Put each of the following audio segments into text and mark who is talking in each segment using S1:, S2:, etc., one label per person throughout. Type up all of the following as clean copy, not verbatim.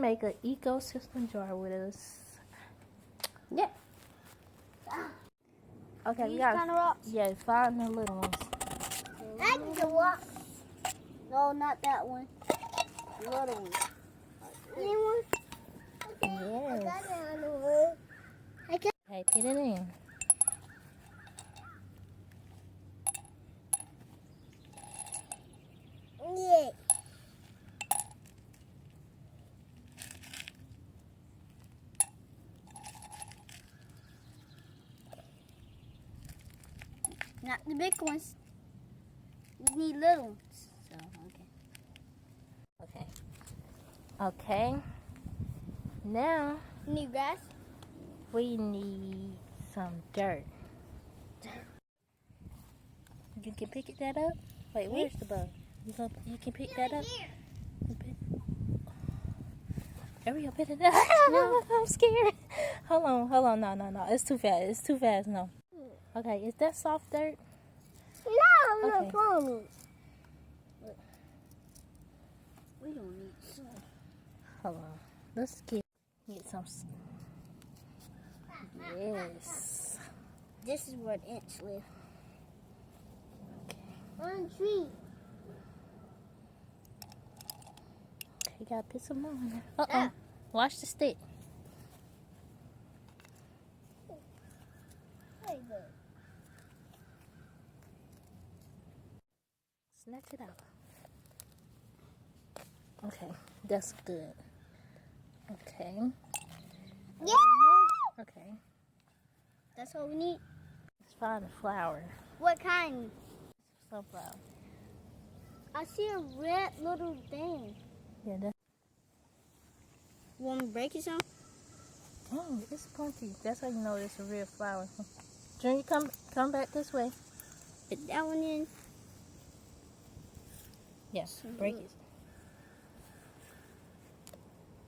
S1: make an ecosystem jar with us.
S2: Yeah.
S1: Okay,
S2: These kind of rocks?
S1: Yeah, find the little ones.
S2: That's the rock. No, not that one. The little one. Anyone?
S1: Yes.
S2: Okay.
S1: Okay, put it in.
S2: Yeah. Not the big ones. We need little ones. So, okay.
S1: Okay. Now
S2: You need grass?
S1: we need some dirt. You can pick that up? Wait, where's the bug? You can pick that up? Hurry up, pick it up. No, I'm scared. Hold on. No. It's too fast. No. Okay, is that soft dirt?
S2: No,
S1: Okay.
S2: no problem. We don't need some.
S1: Hold on. Let's get some. Yes.
S2: This is where the ants live.
S1: Okay.
S2: On tree.
S1: Okay, you gotta put some more in there. Uh-oh. Watch the stick. Snatch it out. Okay, that's good. Okay.
S2: Yeah!
S1: Okay.
S2: That's all we need.
S1: Let's find a flower.
S2: What kind?
S1: Sunflower.
S2: I see a red little thing.
S1: Yeah, that's.
S2: You want me to break it some?
S1: Oh, it's plenty. That's how you know it's a real flower. Junior, come back this way.
S2: Put that one in.
S1: Yes, break it.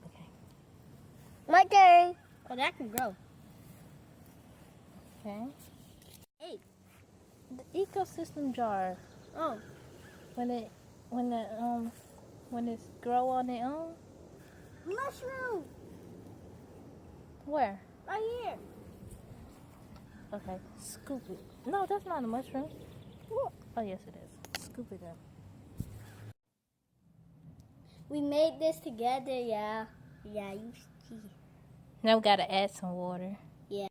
S1: Okay.
S2: My turn. Oh, that can grow.
S1: Okay.
S2: Hey.
S1: The ecosystem jar.
S2: Oh.
S1: When it's grow on their own.
S2: Mushroom.
S1: Where?
S2: Right here.
S1: Okay. Scoop it. No, that's not a mushroom. Oh yes, it is. Scoop it up.
S2: We made this together, yeah. Yeah, you see.
S1: Now we gotta add some water.
S2: Yeah.